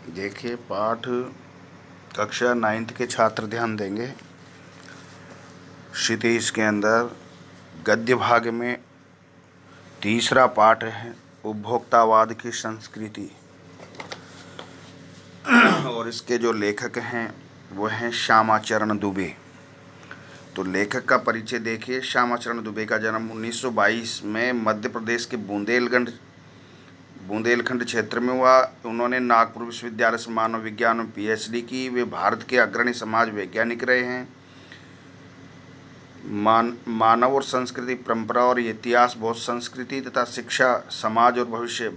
देखिए, पाठ कक्षा 9th के छात्र ध्यान देंगे। क्षितिज के अंदर गद्य भाग में तीसरा पाठ है उपभोक्तावाद की संस्कृति। और इसके जो लेखक हैं वो हैं श्यामाचरण दुबे। तो लेखक का परिचय देखिए। श्यामाचरण दुबे का जन्म 1922 में मध्य प्रदेश के बुंदेलखंड क्षेत्र में हुआ। उन्होंने नागपुर विश्वविद्यालय से मानव विज्ञान में PhD की। वे भारत के अग्रणी समाज वैज्ञानिक रहे हैं। मानव और संस्कृति, परंपरा और इतिहास, बहुत संस्कृति तथा शिक्षा, समाज और भविष्य,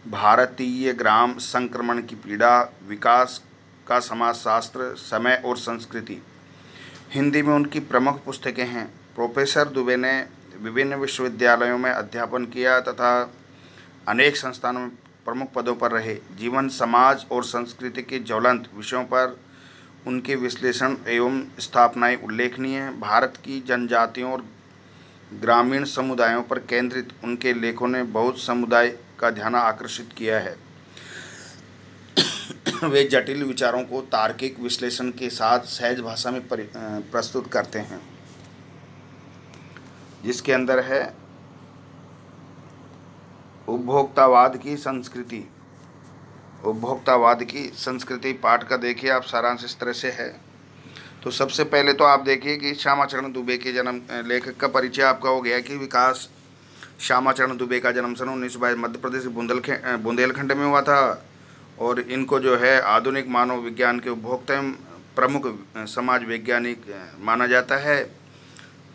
भारतीय ग्राम संक्रमण की पीड़ा, विकास का समाजशास्त्र, समय और संस्कृति। हिंदी में उनकी प्रमुख पुस्तकें हैं। प्रोफेसर दुबे ने विभिन्न विश्वविद्यालयों में अध्यापन किया तथा अनेक संस्थानों में प्रमुख पदों पर रहे। जीवन, समाज और संस्कृति के ज्वलंत विषयों पर उनके विश्लेषण एवं स्थापनाएं उल्लेखनीय हैं। भारत की जनजातियों और ग्रामीण समुदायों पर केंद्रित उनके लेखों ने बहुत समुदाय का ध्यान आकर्षित किया है। वे जटिल विचारों को तार्किक विश्लेषण के साथ सहज भाषा में प्रस्तुत करते हैं, जिसके अंदर है उपभोक्तावाद की संस्कृति। उपभोक्तावाद की संस्कृति पाठ का देखिए आप, सारांश इस तरह से है। तो सबसे पहले तो आप देखिए कि श्यामाचरण दुबे के लेखक का परिचय आपका हो गया कि विकास श्यामाचरण दुबे का जन्म सन 1922 मध्य प्रदेश के बुंदेलखंड में हुआ था। और इनको जो है आधुनिक मानव विज्ञान के उपभोक्ता एवं प्रमुख समाज वैज्ञानिक माना जाता है।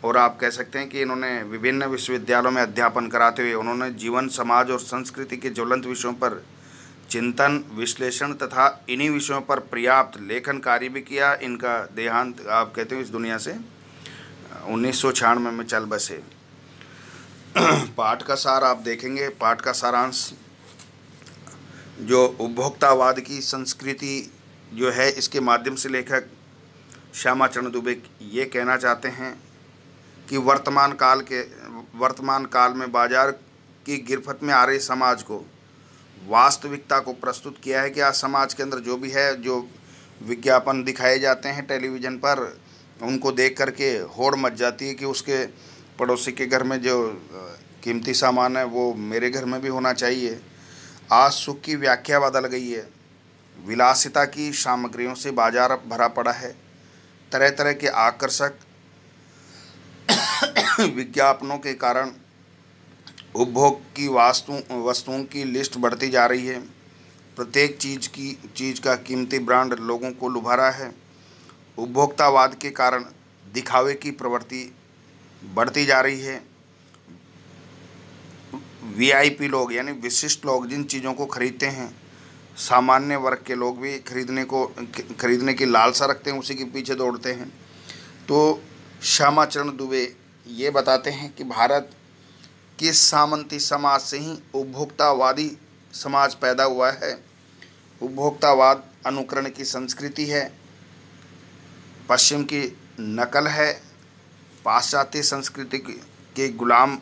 और आप कह सकते हैं कि इन्होंने विभिन्न विश्वविद्यालयों में अध्यापन कराते हुए उन्होंने जीवन, समाज और संस्कृति के ज्वलंत विषयों पर चिंतन, विश्लेषण तथा इन्हीं विषयों पर पर्याप्त लेखन कार्य भी किया। इनका देहांत आप कहते हो इस दुनिया से 1996 में चल बसे। पाठ का सार आप देखेंगे। पाठ का सारांश जो उपभोक्तावाद की संस्कृति जो है, इसके माध्यम से लेखक श्यामाचरण दुबे ये कहना चाहते हैं कि वर्तमान काल में बाजार की गिरफ्त में आ रही समाज को, वास्तविकता को प्रस्तुत किया है कि आज समाज के अंदर जो भी है, जो विज्ञापन दिखाए जाते हैं टेलीविज़न पर, उनको देख करके होड़ मच जाती है कि उसके पड़ोसी के घर में जो कीमती सामान है वो मेरे घर में भी होना चाहिए। आज सुख की व्याख्या बदल गई है। विलासिता की सामग्रियों से बाजार भरा पड़ा है। तरह तरह के आकर्षक विज्ञापनों के कारण उपभोग की वस्तुओं की लिस्ट बढ़ती जा रही है। प्रत्येक चीज़ का कीमती ब्रांड लोगों को लुभा रहा है। उपभोक्तावाद के कारण दिखावे की प्रवृत्ति बढ़ती जा रही है। VIP लोग यानी विशिष्ट लोग जिन चीज़ों को खरीदते हैं, सामान्य वर्ग के लोग भी खरीदने की लालसा रखते हैं, उसी के पीछे दौड़ते हैं। तो श्यामाचरण दुबे ये बताते हैं कि भारत के सामंती समाज से ही उपभोक्तावादी समाज पैदा हुआ है। उपभोक्तावाद अनुकरण की संस्कृति है, पश्चिम की नकल है, पाश्चात्य संस्कृति के गुलाम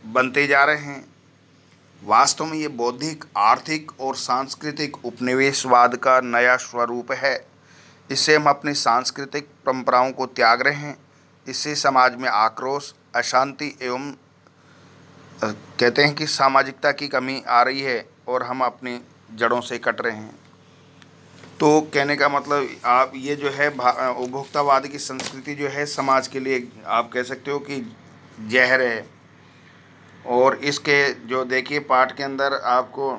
बनते जा रहे हैं। वास्तव में ये बौद्धिक, आर्थिक और सांस्कृतिक उपनिवेशवाद का नया स्वरूप है। इससे हम अपनी सांस्कृतिक परंपराओं को त्याग रहे हैं। इससे समाज में आक्रोश, अशांति एवं कहते हैं कि सामाजिकता की कमी आ रही है और हम अपनी जड़ों से कट रहे हैं। तो कहने का मतलब आप ये जो है उपभोक्तावाद की संस्कृति जो है समाज के लिए आप कह सकते हो कि जहर है। और इसके जो देखिए पाठ के अंदर आपको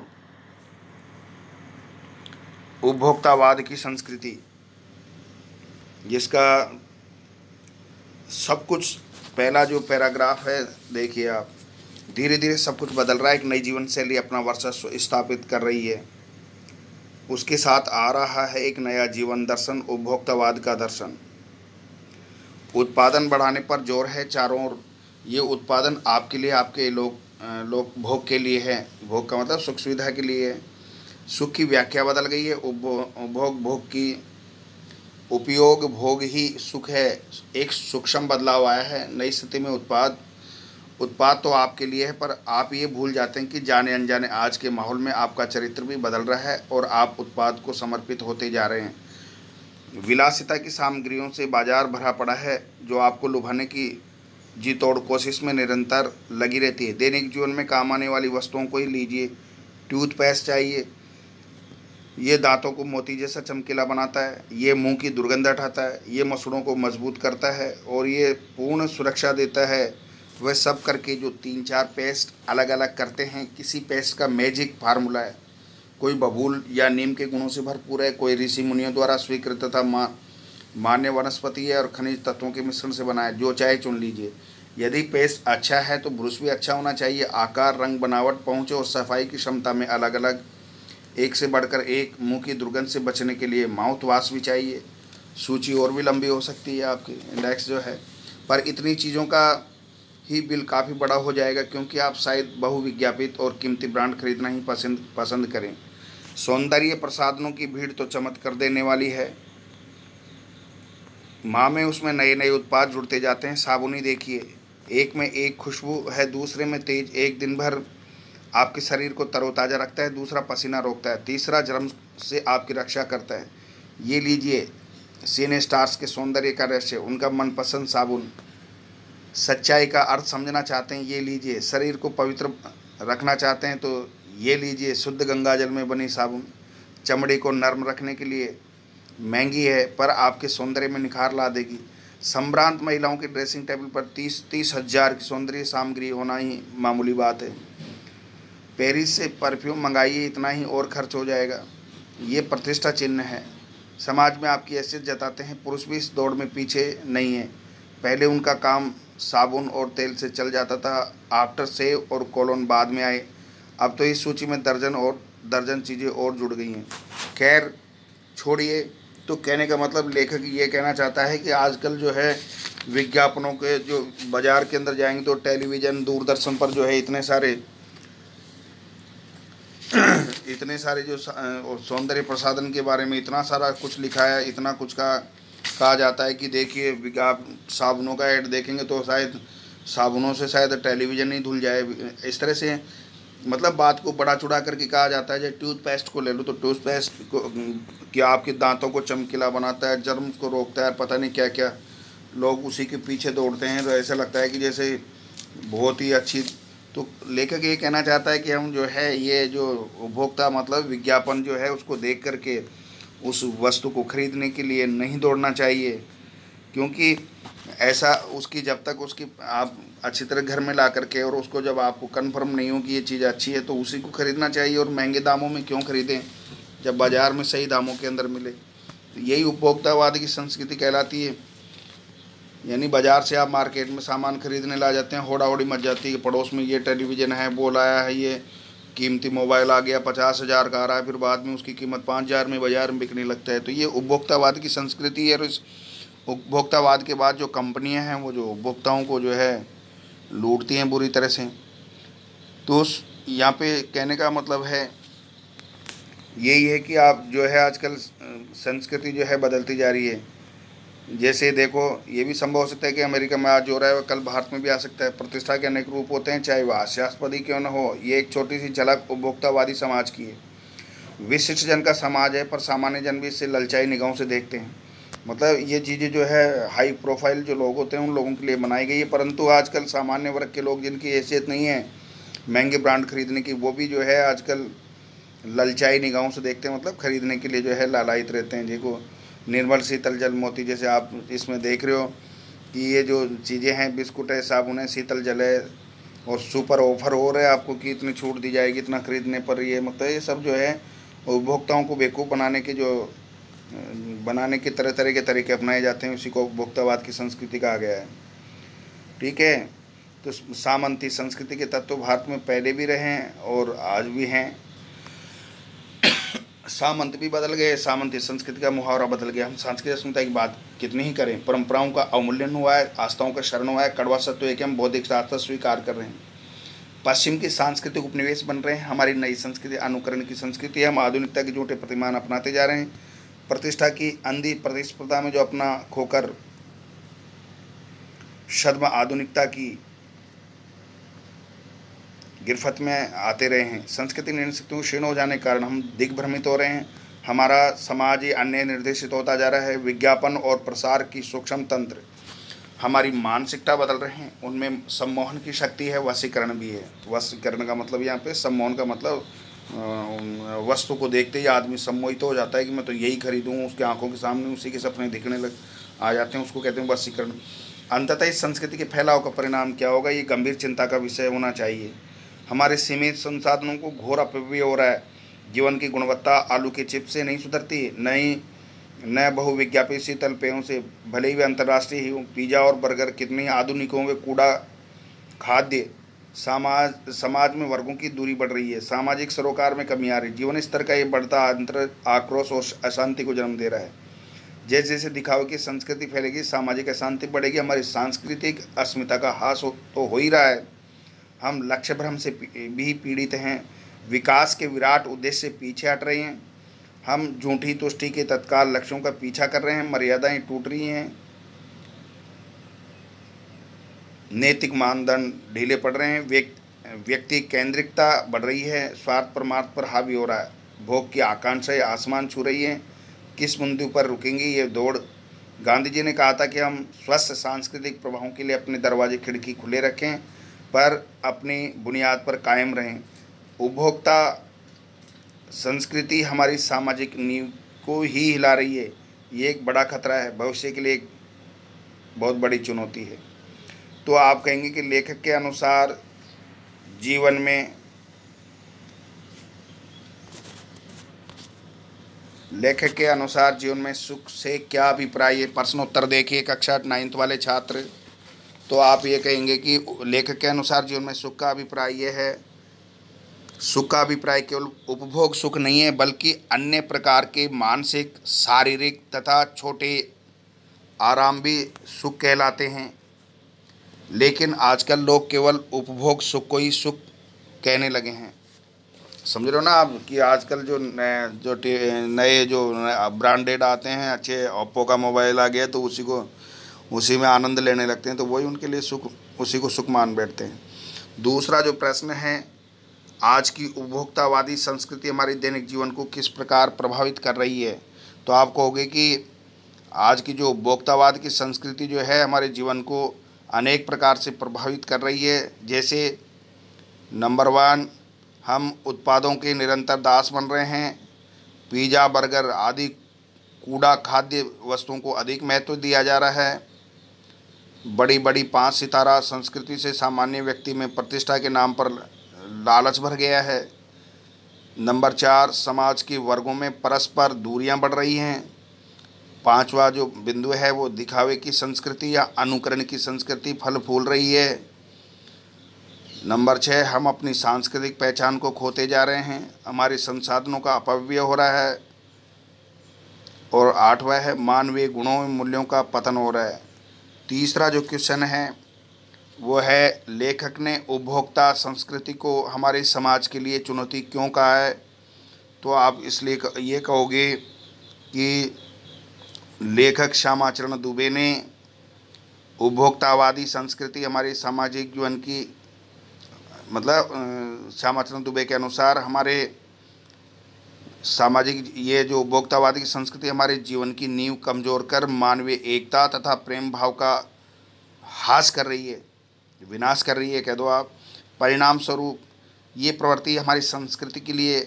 उपभोक्तावाद की संस्कृति, जिसका सब कुछ पहला जो पैराग्राफ है देखिए आप, धीरे धीरे सब कुछ बदल रहा है। एक नई जीवन शैली अपना वर्चस्व स्थापित कर रही है। उसके साथ आ रहा है एक नया जीवन दर्शन, उपभोक्तावाद का दर्शन। उत्पादन बढ़ाने पर जोर है चारों ओर। ये उत्पादन आपके लिए, आपके लोग भोग के लिए है। भोग का मतलब सुख सुविधा के लिए है। सुख की व्याख्या बदल गई है। भोग की उपयोग भोग ही सुख है। एक सूक्ष्म बदलाव आया है। नई स्थिति में उत्पाद तो आपके लिए है, पर आप ये भूल जाते हैं कि जाने अनजाने आज के माहौल में आपका चरित्र भी बदल रहा है और आप उत्पाद को समर्पित होते जा रहे हैं। विलासिता की सामग्रियों से बाजार भरा पड़ा है जो आपको लुभाने की जी तोड़ कोशिश में निरंतर लगी रहती है। दैनिक जीवन में काम आने वाली वस्तुओं को ही लीजिए। टूथपेस्ट चाहिए, ये दांतों को मोती जैसा चमकीला बनाता है, ये मुंह की दुर्गंध हटाता है, ये मसूड़ों को मजबूत करता है और ये पूर्ण सुरक्षा देता है। वह सब करके जो 3-4 पेस्ट अलग अलग करते हैं, किसी पेस्ट का मैजिक फार्मूला है। कोई बबूल या नीम के गुणों से भरपूर है, कोई ऋषि मुनियों द्वारा स्वीकृत तथा मान्य वनस्पति है और खनिज तत्वों के मिश्रण से बना है। जो चाहे चुन लीजिए। यदि पेस्ट अच्छा है तो ब्रश भी अच्छा होना चाहिए। आकार, रंग, बनावट, पहुँच और सफाई की क्षमता में अलग अलग, एक से बढ़कर एक। मुंह की दुर्गंध से बचने के लिए माउथ वॉश भी चाहिए। सूची और भी लंबी हो सकती है आपकी इंडेक्स जो है, पर इतनी चीज़ों का ही बिल काफ़ी बड़ा हो जाएगा, क्योंकि आप शायद बहुविज्ञापित और कीमती ब्रांड खरीदना ही पसंद करें। सौंदर्य प्रसाधनों की भीड़ तो चमक कर देने वाली है। माह में उसमें नए नए उत्पाद जुड़ते जाते हैं। साबुन ही देखिए, एक में एक खुशबू है, दूसरे में तेज। एक दिन भर आपके शरीर को तरोताज़ा रखता है, दूसरा पसीना रोकता है, तीसरा जर्म से आपकी रक्षा करता है। ये लीजिए सीने स्टार्स के सौंदर्य का रहस्य, उनका मनपसंद साबुन। सच्चाई का अर्थ समझना चाहते हैं, ये लीजिए। शरीर को पवित्र रखना चाहते हैं तो ये लीजिए शुद्ध गंगाजल में बनी साबुन। चमड़ी को नर्म रखने के लिए महंगी है, पर आपके सौंदर्य में निखार ला देगी। संभ्रांत महिलाओं के ड्रेसिंग टेबल पर 30 हज़ार की सौंदर्य सामग्री होना ही मामूली बात है। पेरिस से परफ्यूम मंगाइए, इतना ही और खर्च हो जाएगा। ये प्रतिष्ठा चिन्ह है, समाज में आपकी हैसियत जताते हैं। पुरुष भी इस दौड़ में पीछे नहीं है। पहले उनका काम साबुन और तेल से चल जाता था, आफ्टर सेव और कोलोन बाद में आए। अब तो इस सूची में दर्जन चीज़ें और जुड़ गई हैं। खैर छोड़िए, तो कहने का मतलब लेखक ये कहना चाहता है कि आजकल जो है विज्ञापनों के जो बाज़ार के अंदर जाएंगे तो टेलीविज़न, दूरदर्शन पर जो है इतने सारे जो सौंदर्य प्रसाधन के बारे में इतना सारा कुछ लिखा है, इतना कुछ का कहा जाता है कि देखिए आप साबुनों का ऐड देखेंगे तो शायद साबुनों से शायद टेलीविज़न ही धुल जाए। इस तरह से मतलब बात को बड़ा चढ़ा करके कहा जाता है। जैसे टूथपेस्ट को ले लो तो टूथपेस्ट को कि आपके दांतों को चमकीला बनाता है, जर्म्स को रोकता है, पता नहीं क्या क्या। लोग उसी के पीछे दौड़ते हैं, तो ऐसा लगता है कि जैसे बहुत ही अच्छी। तो लेखक ये कहना चाहता है कि हम जो है ये जो उपभोक्ता मतलब विज्ञापन जो है उसको देख करके उस वस्तु को खरीदने के लिए नहीं दौड़ना चाहिए, क्योंकि ऐसा उसकी जब तक उसकी आप अच्छी तरह घर में ला करके और उसको जब आपको कंफर्म नहीं हो कि ये चीज़ अच्छी है तो उसी को ख़रीदना चाहिए। और महंगे दामों में क्यों खरीदें जब बाज़ार में सही दामों के अंदर मिले। तो यही उपभोक्तावाद की संस्कृति कहलाती है। यानी बाज़ार से आप मार्केट में सामान खरीदने ला जाते हैं, होड़ा होड़ी मच जाती है कि पड़ोस में ये टेलीविज़न है, वो लाया है, ये कीमती मोबाइल आ गया 50,000 का आ रहा है, फिर बाद में उसकी कीमत 5,000 में बाज़ार में बिकने लगता है। तो ये उपभोक्तावाद की संस्कृति है। और इस उपभोक्तावाद के बाद जो कंपनियां हैं वो जो उपभोक्ताओं को जो है लूटती हैं बुरी तरह से। तो यहाँ पे कहने का मतलब है यही है कि आप जो है आजकल संस्कृति जो है बदलती जा रही है। जैसे देखो, ये भी संभव हो सकता है कि अमेरिका में आज जो हो रहा है वह कल भारत में भी आ सकता है। प्रतिष्ठा के अनेक रूप होते हैं, चाहे वह हास्यास्पद ही क्यों न हो। ये एक छोटी सी झलक उपभोक्तावादी समाज की है। विशिष्ट जन का समाज है, पर सामान्य जन भी इससे ललचाई निगाहों से देखते हैं। मतलब ये चीज़ें जो है हाई प्रोफाइल जो लोग होते हैं उन लोगों के लिए बनाई गई है, परंतु आजकल सामान्य वर्ग के लोग जिनकी हैसियत नहीं है महंगे ब्रांड खरीदने की, वो भी जो है आजकल ललचाई निगाहों से देखते हैं। मतलब खरीदने के लिए जो है लालायित रहते हैं। देखो निर्मल शीतल जल मोती, जैसे आप इसमें देख रहे हो कि ये जो चीज़ें हैं, बिस्कुट है, साबुन है, शीतल जल है, और सुपर ऑफर हो रहा है आपको कि इतनी छूट दी जाएगी इतना खरीदने पर। ये मतलब ये सब जो है उपभोक्ताओं को बेवकूफ़ बनाने के तरह तरह के तरीके अपनाए जाते हैं। उसी को उपभोक्तावाद की संस्कृति कहा गया है। ठीक है, तो सामंती संस्कृति के तत्व भारत में पहले भी रहे हैं और आज भी हैं। सामंत भी बदल गए, सामंती संस्कृति का मुहावरा बदल गया। हम सांस्कृतिक अस्मिता की बात कितनी ही करें, परंपराओं का अवमूल्यन हुआ है, आस्थाओं का शरण हुआ है। कड़वा सत्य है कि हम बौद्धिक शास्त्र स्वीकार कर रहे हैं, पश्चिम के सांस्कृतिक उपनिवेश बन रहे हैं। हमारी नई संस्कृति अनुकरण की संस्कृति है। हम आधुनिकता के झूठे प्रतिमान अपनाते जा रहे हैं। प्रतिष्ठा की अंधी प्रतिस्पर्धा में जो अपना खोकर छद्म आधुनिकता की गिरफ्त में आते रहे हैं। संस्कृति निर्णय शक्ति को क्षीण हो जाने के कारण हम दिग्भ्रमित हो रहे हैं। हमारा समाज ही अन्य निर्देशित होता जा रहा है। विज्ञापन और प्रसार की सूक्ष्म तंत्र हमारी मानसिकता बदल रहे हैं। उनमें सम्मोहन की शक्ति है, वशीकरण भी है। वशीकरण का मतलब यहाँ पे, सम्मोहन का मतलब वस्तु को देखते ही आदमी सम्मोहित हो जाता है कि मैं तो यही खरीदूँ, उसकी आंखों के सामने उसी के सपने दिखने लग आ जाते हैं, उसको कहते हैं वशीकरण। अंततः इस संस्कृति के फैलाव का परिणाम क्या होगा, ये गंभीर चिंता का विषय होना चाहिए। हमारे सीमित संसाधनों को घोर अपव्यय हो रहा है। जीवन की गुणवत्ता आलू के चिप से नहीं सुधरती, न बहुविज्ञापित शीतल पेयों से, भले ही वे अंतर्राष्ट्रीय ही हों। पिज़्ज़ा और बर्गर कितने आधुनिक हों, वे कूड़ा खाद्य। समाज में वर्गों की दूरी बढ़ रही है, सामाजिक सरोकार में कमी आ रही है। जीवन स्तर का ये बढ़ता अंतर आक्रोश और अशांति को जन्म दे रहा है। जैसे जैसे दिखावे की संस्कृति फैलेगी, सामाजिक अशांति बढ़ेगी, हमारी सांस्कृतिक अस्मिता का ह्रास तो हो ही रहा है। हम लक्ष्य भ्रम से भी पीड़ित हैं, विकास के विराट उद्देश्य से पीछे हट रहे हैं। हम झूठी तुष्टि के तत्काल लक्ष्यों का पीछा कर रहे हैं, मर्यादाएं टूट रही हैं, नैतिक मानदंड ढीले पड़ रहे हैं, व्यक्ति केंद्रिकता बढ़ रही है, स्वार्थ परमार्थ पर हावी हो रहा है, भोग की आकांक्षाएं आसमान छू रही हैं। किस मुद्दे पर रुकेंगी ये दौड़। गांधी जी ने कहा था कि हम स्वस्थ सांस्कृतिक प्रभावों के लिए अपने दरवाजे खिड़की खुले रखें, पर अपनी बुनियाद पर कायम रहें। उपभोक्ता संस्कृति हमारी सामाजिक नींव को ही हिला रही है। ये एक बड़ा खतरा है, भविष्य के लिए एक बहुत बड़ी चुनौती है। तो आप कहेंगे कि लेखक के अनुसार जीवन में सुख से क्या अभिप्राय है। प्रश्नोत्तर देखिए कक्षा 9th वाले छात्र। तो आप ये कहेंगे कि लेखक के अनुसार जीवन में सुख का अभिप्राय ये है, सुख का अभिप्राय केवल उपभोग सुख नहीं है, बल्कि अन्य प्रकार के मानसिक, शारीरिक तथा छोटे आराम भी सुख कहलाते हैं। लेकिन आजकल लोग केवल उपभोग सुख को ही सुख कहने लगे हैं। समझ रहे हो ना आप कि आजकल जो नए ब्रांडेड आते हैं, अच्छे ओप्पो का मोबाइल आ गया तो उसी में आनंद लेने लगते हैं, तो वही उनके लिए सुख, उसी को सुख मान बैठते हैं। दूसरा जो प्रश्न है, आज की उपभोक्तावादी संस्कृति हमारे दैनिक जीवन को किस प्रकार प्रभावित कर रही है। तो आप कहोगे कि आज की जो उपभोक्तावाद की संस्कृति जो है हमारे जीवन को अनेक प्रकार से प्रभावित कर रही है। जैसे नंबर 1, हम उत्पादों के निरंतर दास बन रहे हैं। पिज़्ज़ा, बर्गर आदि कूड़ा खाद्य वस्तुओं को अधिक महत्व दिया जा रहा है। बड़ी बड़ी 5 सितारा संस्कृति से सामान्य व्यक्ति में प्रतिष्ठा के नाम पर लालच भर गया है। नंबर 4, समाज के वर्गों में परस्पर दूरियां बढ़ रही हैं। 5वां जो बिंदु है वो दिखावे की संस्कृति या अनुकरण की संस्कृति फल फूल रही है। नंबर 6, हम अपनी सांस्कृतिक पहचान को खोते जा रहे हैं, हमारे संसाधनों का अपव्यय हो रहा है। और 8वां है, मानवीय गुणों में मूल्यों का पतन हो रहा है। तीसरा जो क्वेश्चन है वो है, लेखक ने उपभोक्ता संस्कृति को हमारे समाज के लिए चुनौती क्यों कहा है। तो आप इसलिए ये कहोगे कि लेखक श्यामाचरण दुबे ने उपभोक्तावादी संस्कृति हमारे सामाजिक जीवन की श्यामाचरण दुबे के अनुसार हमारे सामाजिक ये जो उपभोक्तावादी की संस्कृति हमारे जीवन की नींव कमज़ोर कर मानवीय एकता तथा प्रेम भाव का ह्रास कर रही है, विनाश कर रही है कह दो आप। परिणाम स्वरूप ये प्रवृत्ति हमारी संस्कृति के लिए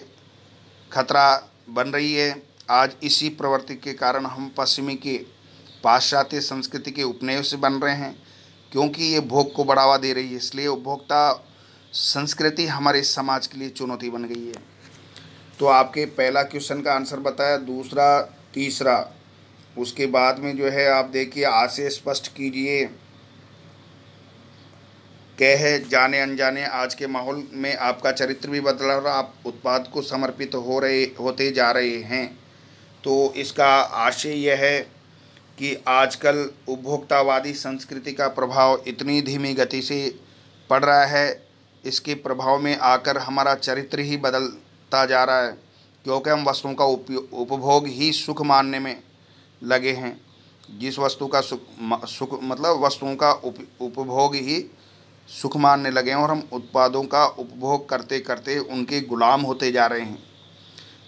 खतरा बन रही है। आज इसी प्रवृत्ति के कारण हम पश्चिमी के पाश्चात्य संस्कृति के उपनयन से बन रहे हैं, क्योंकि ये भोग को बढ़ावा दे रही है। इसलिए उपभोक्ता संस्कृति हमारे समाज के लिए चुनौती बन गई है। तो आपके पहला क्वेश्चन का आंसर बताया, दूसरा, तीसरा। उसके बाद में जो है आप देखिए, आशय स्पष्ट कीजिए। कहे जाने अनजाने आज के माहौल में आपका चरित्र भी बदला और आप उत्पाद को समर्पित होते जा रहे हैं। तो इसका आशय यह है कि आजकल उपभोक्तावादी संस्कृति का प्रभाव इतनी धीमी गति से पड़ रहा है, इसके प्रभाव में आकर हमारा चरित्र ही बदलता जा रहा है, क्योंकि हम वस्तुओं का उपभोग ही सुख मानने में लगे हैं। जिस वस्तु का सुख वस्तुओं का उपभोग ही सुख मानने लगे हैं और हम उत्पादों का उपभोग करते करते उनके गुलाम होते जा रहे हैं।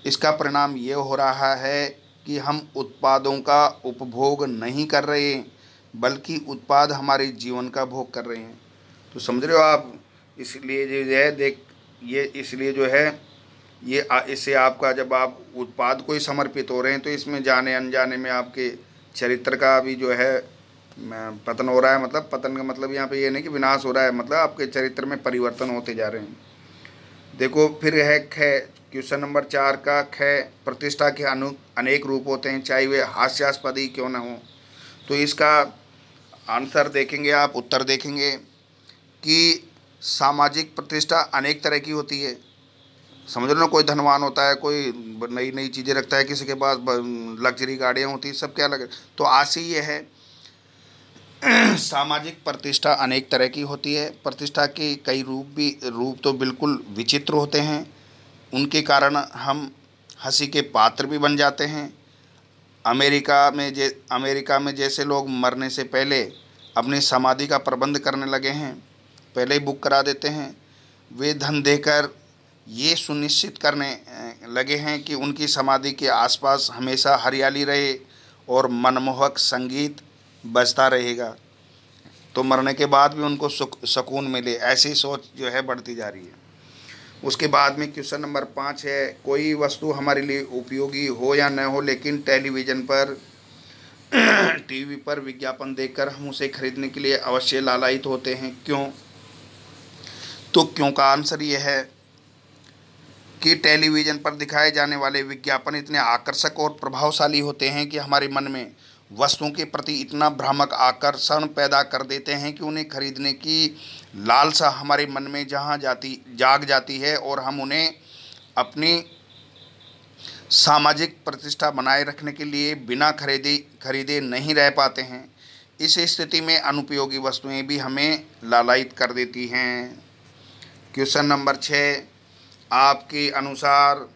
इसका परिणाम ये हो रहा है कि हम उत्पादों का उपभोग नहीं कर रहे, बल्कि उत्पाद हमारे जीवन का भोग कर रहे हैं। तो समझ रहे हो आप। इसलिए जो है देख, ये इसलिए जो है ये इससे आपका, जब आप उत्पाद को ही समर्पित हो रहे हैं, तो इसमें जाने अनजाने में आपके चरित्र का भी जो है पतन हो रहा है। मतलब पतन का मतलब यहाँ पे ये नहीं कि विनाश हो रहा है, मतलब आपके चरित्र में परिवर्तन होते जा रहे हैं। देखो फिर है ख, क्वेश्चन नंबर 4 का ख, प्रतिष्ठा के अनेक रूप होते हैं, चाहे वे हास्यास्पद ही क्यों न हो। तो इसका आंसर देखेंगे आप, उत्तर देखेंगे कि सामाजिक प्रतिष्ठा अनेक तरह की होती है। समझ लो ना, कोई धनवान होता है, कोई नई नई चीज़ें रखता है, किसी के पास लग्जरी गाड़ियाँ होती हैं, सब क्या लगे। तो आज से ये है सामाजिक प्रतिष्ठा अनेक तरह की होती है। प्रतिष्ठा के कई रूप तो बिल्कुल विचित्र होते हैं, उनके कारण हम हंसी के पात्र भी बन जाते हैं। अमेरिका में जैसे लोग मरने से पहले अपनी समाधि का प्रबंध करने लगे हैं, पहले ही बुक करा देते हैं। वे धन देकर ये सुनिश्चित करने लगे हैं कि उनकी समाधि के आसपास हमेशा हरियाली रहे और मनमोहक संगीत बजता रहेगा, तो मरने के बाद भी उनको सुकून मिले। ऐसी सोच जो है बढ़ती जा रही है। उसके बाद में क्वेश्चन नंबर 5 है, कोई वस्तु हमारे लिए उपयोगी हो या न हो, लेकिन टेलीविज़न पर टीवी पर विज्ञापन देखकर हम उसे खरीदने के लिए अवश्य लालायित होते हैं, क्यों? तो क्यों का आंसर ये है कि टेलीविज़न पर दिखाए जाने वाले विज्ञापन इतने आकर्षक और प्रभावशाली होते हैं कि हमारे मन में वस्तुओं के प्रति इतना भ्रामक आकर्षण पैदा कर देते हैं कि उन्हें खरीदने की लालसा हमारे मन में जाग जाती है और हम उन्हें अपनी सामाजिक प्रतिष्ठा बनाए रखने के लिए बिना खरीदे नहीं रह पाते हैं। इस स्थिति में अनुपयोगी वस्तुएं भी हमें लालायित कर देती हैं। क्वेश्चन नंबर 6, आपके अनुसार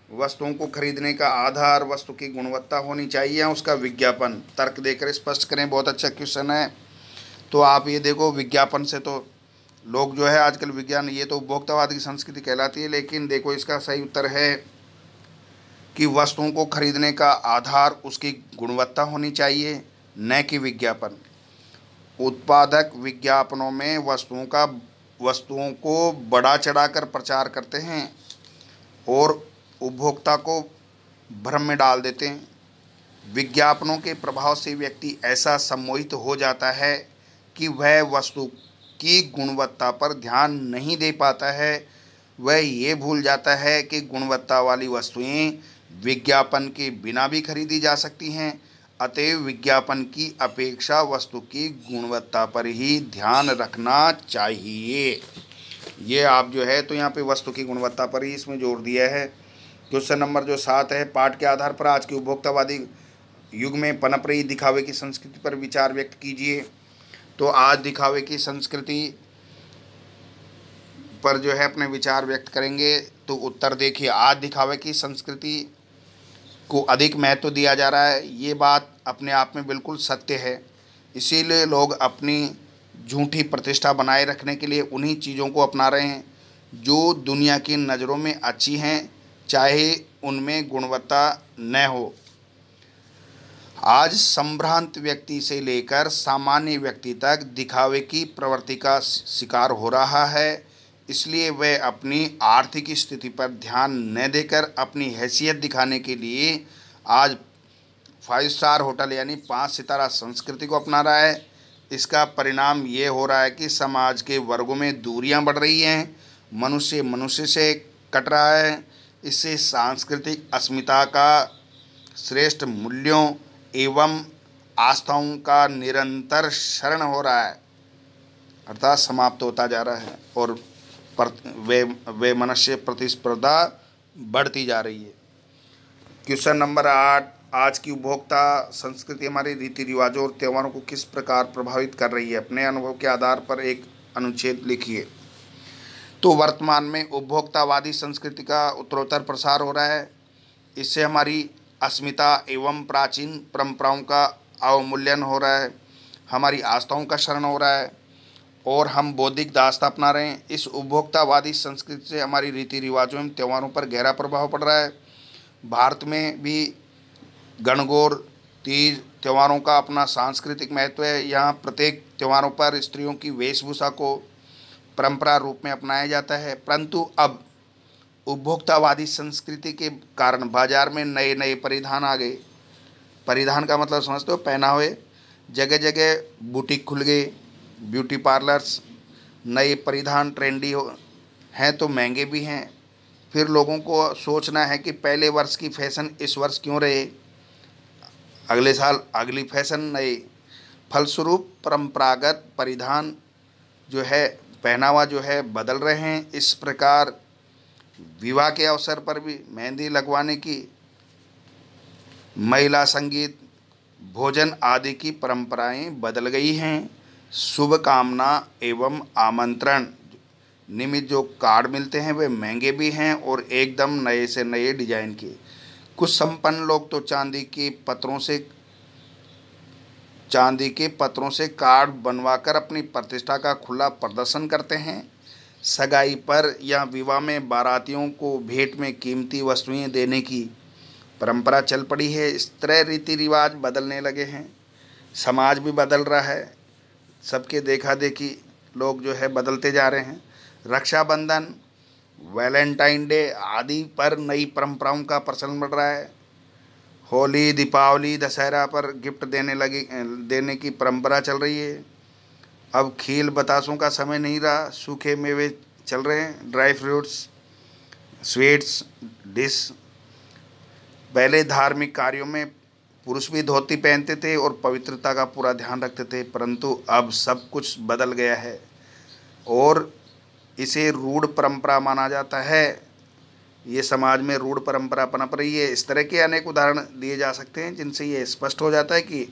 वस्तुओं को खरीदने का आधार वस्तु की गुणवत्ता होनी चाहिए या उसका विज्ञापन? तर्क देकर स्पष्ट करें। बहुत अच्छा क्वेश्चन है। तो आप ये देखो, विज्ञापन से तो लोग जो है आजकल विज्ञान, ये तो उपभोक्तावाद की संस्कृति कहलाती है, लेकिन देखो इसका सही उत्तर है कि वस्तुओं को खरीदने का आधार उसकी गुणवत्ता होनी चाहिए, न कि विज्ञापन। उत्पादक विज्ञापनों में वस्तुओं को बढ़ा चढ़ाकर प्रचार करते हैं और उपभोक्ता को भ्रम में डाल देते हैं। विज्ञापनों के प्रभाव से व्यक्ति ऐसा सम्मोहित हो जाता है कि वह वस्तु की गुणवत्ता पर ध्यान नहीं दे पाता है। वह ये भूल जाता है कि गुणवत्ता वाली वस्तुएं विज्ञापन के बिना भी खरीदी जा सकती हैं। अतएव विज्ञापन की अपेक्षा वस्तु की गुणवत्ता पर ही ध्यान रखना चाहिए। ये आप जो है तो यहाँ पे वस्तु की गुणवत्ता पर ही इसमें जोर दिया है। क्वेश्चन नंबर जो 7 है, पाठ के आधार पर आज के उपभोक्तावादी युग में पनप रही दिखावे की संस्कृति पर विचार व्यक्त कीजिए। तो आज दिखावे की संस्कृति पर जो है अपने विचार व्यक्त करेंगे। तो उत्तर देखिए, आज दिखावे की संस्कृति को अधिक महत्व दिया जा रहा है। ये बात अपने आप में बिल्कुल सत्य है। इसीलिए लोग अपनी झूठी प्रतिष्ठा बनाए रखने के लिए उन्हीं चीज़ों को अपना रहे हैं जो दुनिया की नज़रों में अच्छी हैं, चाहे उनमें गुणवत्ता न हो। आज संभ्रांत व्यक्ति से लेकर सामान्य व्यक्ति तक दिखावे की प्रवृत्ति का शिकार हो रहा है। इसलिए वह अपनी आर्थिक स्थिति पर ध्यान न देकर अपनी हैसियत दिखाने के लिए आज 5 स्टार होटल यानी 5 सितारा संस्कृति को अपना रहा है। इसका परिणाम ये हो रहा है कि समाज के वर्गों में दूरियां बढ़ रही हैं, मनुष्य से कट रहा है। इससे सांस्कृतिक अस्मिता का, श्रेष्ठ मूल्यों एवं आस्थाओं का निरंतर क्षरण हो रहा है, अर्थात समाप्त होता जा रहा है और वे मनुष्य प्रतिस्पर्धा बढ़ती जा रही है। क्वेश्चन नंबर 8, आज की उपभोक्ता संस्कृति हमारे रीति रिवाजों और त्योहारों को किस प्रकार प्रभावित कर रही है? अपने अनुभव के आधार पर एक अनुच्छेद लिखिए। तो वर्तमान में उपभोक्तावादी संस्कृति का उत्तरोत्तर प्रसार हो रहा है। इससे हमारी अस्मिता एवं प्राचीन परंपराओं का अवमूल्यन हो रहा है, हमारी आस्थाओं का क्षरण हो रहा है और हम बौद्धिक दास्ता अपना रहे हैं। इस उपभोक्तावादी संस्कृति से हमारी रीति रिवाजों एवं त्योहारों पर गहरा प्रभाव पड़ रहा है। भारत में भी गणगौर तीज त्योहारों का अपना सांस्कृतिक महत्व है। यहाँ प्रत्येक त्योहारों पर स्त्रियों की वेशभूषा को परंपरा रूप में अपनाया जाता है, परंतु अब उपभोक्तावादी संस्कृति के कारण बाजार में नए नए परिधान आ गए। परिधान का मतलब समझते हो, पहनावे। जगह जगह बुटीक खुल गए, ब्यूटी पार्लर्स। नए परिधान ट्रेंडी हैं तो महंगे भी हैं। फिर लोगों को सोचना है कि पहले वर्ष की फैशन इस वर्ष क्यों रहे, अगले साल अगली फैशन नए। फलस्वरूप परंपरागत परिधान जो है, पहनावा जो है बदल रहे हैं। इस प्रकार विवाह के अवसर पर भी मेहंदी लगवाने की, महिला संगीत, भोजन आदि की परंपराएं बदल गई हैं। शुभ कामना एवं आमंत्रण निमित्त जो कार्ड मिलते हैं वे महंगे भी हैं और एकदम नए से नए डिजाइन के। कुछ संपन्न लोग तो चांदी के पत्रों से कार्ड बनवाकर अपनी प्रतिष्ठा का खुला प्रदर्शन करते हैं। सगाई पर या विवाह में बारातियों को भेंट में कीमती वस्तुएं देने की परंपरा चल पड़ी है। इस तरह रीति रिवाज बदलने लगे हैं। समाज भी बदल रहा है, सबके देखा देखी लोग जो है बदलते जा रहे हैं। रक्षाबंधन, वैलेंटाइन डे आदि पर नई परंपराओं का प्रचलन बढ़ रहा है। होली, दीपावली, दशहरा पर गिफ्ट देने की परंपरा चल रही है। अब खील बतासों का समय नहीं रहा, सूखे मेवे चल रहे हैं, ड्राई फ्रूट्स, स्वीट्स डिश। पहले धार्मिक कार्यों में पुरुष भी धोती पहनते थे और पवित्रता का पूरा ध्यान रखते थे, परंतु अब सब कुछ बदल गया है और इसे रूढ़ परंपरा माना जाता है। ये समाज में रूढ़ परंपरा पनप रही है। इस तरह के अनेक उदाहरण दिए जा सकते हैं जिनसे ये स्पष्ट हो जाता है कि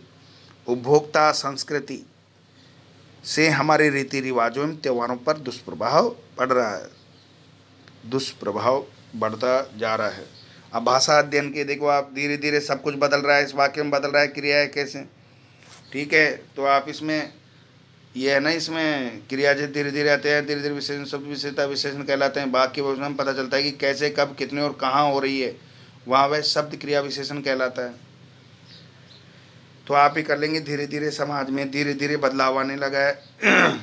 उपभोक्ता संस्कृति से हमारे रीति रिवाजों एवं त्योहारों पर दुष्प्रभाव पड़ रहा है, दुष्प्रभाव बढ़ता जा रहा है। अब भाषा अध्ययन के देखो आप, धीरे धीरे सब कुछ बदल रहा है, इस वाक्य में बदल रहा है, क्रिया है कैसे, ठीक है। तो आप इसमें ये है ना, इसमें क्रिया जो धीरे धीरे आते हैं, धीरे धीरे विशेषण, शब्द विशेषता विशेषण कहलाते हैं। वाक्य में पता चलता है कि कैसे, कब, कितने और कहाँ हो रही है, वहाँ वह शब्द क्रिया विशेषण कहलाता है। तो आप ही कर लेंगे। धीरे धीरे समाज में धीरे धीरे बदलाव आने लगा है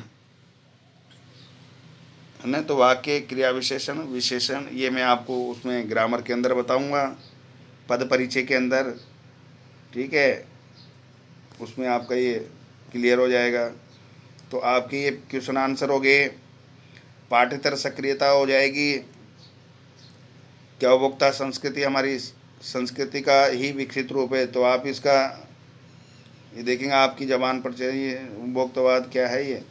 ना। तो वाक्य, क्रिया विशेषण, विशेषण ये मैं आपको उसमें ग्रामर के अंदर बताऊंगा, पद परिचय के अंदर, ठीक है। उसमें आपका ये क्लियर हो जाएगा। तो आपके ये क्वेश्चन आंसर हो गए। पाठ्येतर सक्रियता हो जाएगी। क्या उपभोक्ता संस्कृति हमारी संस्कृति का ही विकसित रूप है, तो आप इसका ये देखेंगे आपकी जबान पर चाहिए उपभोक्तावाद क्या है ये।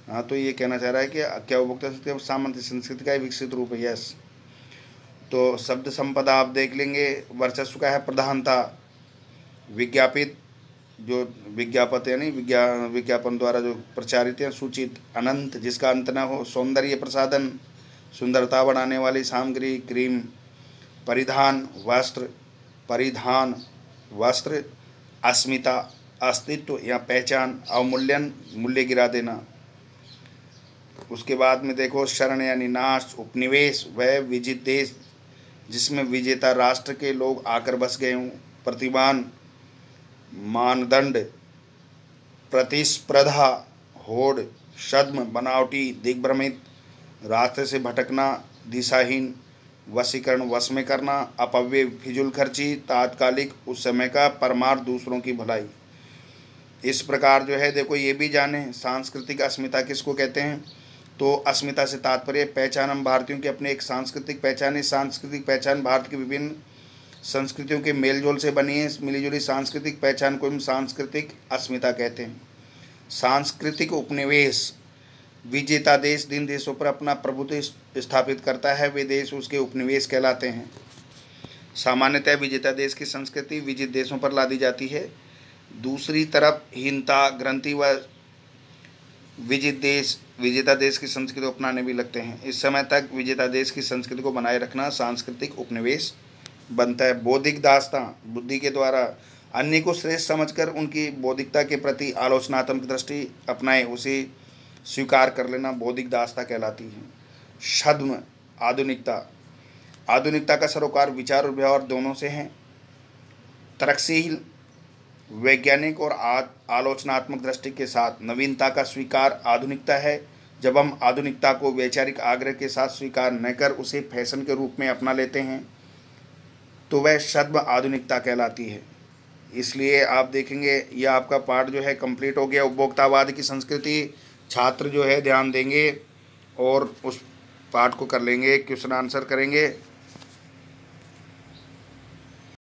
हाँ, तो ये कहना चाह रहा है कि क्या उपभोक्ता संस्कृति सामान्य संस्कृति का ही विकसित रूप है। यस। तो शब्द संपदा आप देख लेंगे। वर्चस्व का है प्रधानता। विज्ञापित, जो विज्ञापन यानी विज्ञापन द्वारा जो प्रचारित है। सूचित, अनंत जिसका अंत न हो। सौंदर्य प्रसाधन, सुंदरता बढ़ाने वाली सामग्री, क्रीम। परिधान, वस्त्र, परिधान वस्त्र। अस्मिता, अस्तित्व या पहचान। अवमूल्यन, मूल्य गिरा देना। उसके बाद में देखो शरण यानी नाश। उपनिवेश, वह विजित देश जिसमें विजेता राष्ट्र के लोग आकर बस गए हों। प्रतिमान, मानदंड। प्रतिस्पर्धा, होड़। छद्म, बनावटी, दिग्भ्रमित, रास्ते से भटकना, दिशाहीन। वशीकरण, वश में करना। अपव्यय, फिजूल खर्ची, तात्कालिक, उस समय का परमार्थ, दूसरों की भलाई। इस प्रकार जो है देखो ये भी जाने सांस्कृतिक अस्मिता किसको कहते हैं। तो अस्मिता से तात्पर्य पहचान। हम भारतीयों की अपनी एक सांस्कृतिक पहचान है। सांस्कृतिक पहचान भारत की विभिन्न संस्कृतियों के मेलजोल से बनी है। मिलीजुली सांस्कृतिक पहचान को हम सांस्कृतिक अस्मिता कहते हैं। सांस्कृतिक उपनिवेश, विजेता देश जिन देशों पर अपना प्रभुत्व स्थापित करता है वे देश उसके उपनिवेश कहलाते हैं। सामान्यतः विजेता देश की संस्कृति विजित देशों पर लादी जाती है। दूसरी तरफ हीनता ग्रंथि व विजेता देश की संस्कृति को अपनाने भी लगते हैं। इस समय तक विजेता देश की संस्कृति को बनाए रखना सांस्कृतिक उपनिवेश बनता है। बौद्धिक दास्तां, बुद्धि के द्वारा अन्य को श्रेष्ठ समझकर उनकी बौद्धिकता के प्रति आलोचनात्मक दृष्टि अपनाए, उसे स्वीकार कर लेना बौद्धिक दासता कहलाती है। छद्म आधुनिकता, आधुनिकता का सरोकार विचार और व्यवहार दोनों से है। तरक्सील वैज्ञानिक और आलोचनात्मक दृष्टि के साथ नवीनता का स्वीकार आधुनिकता है। जब हम आधुनिकता को वैचारिक आग्रह के साथ स्वीकार न कर उसे फैशन के रूप में अपना लेते हैं तो वह छद्म आधुनिकता कहलाती है। इसलिए आप देखेंगे यह आपका पाठ जो है कंप्लीट हो गया। उपभोक्तावाद की संस्कृति, छात्र जो है ध्यान देंगे और उस पाठ को कर लेंगे, क्वेश्चन आंसर करेंगे।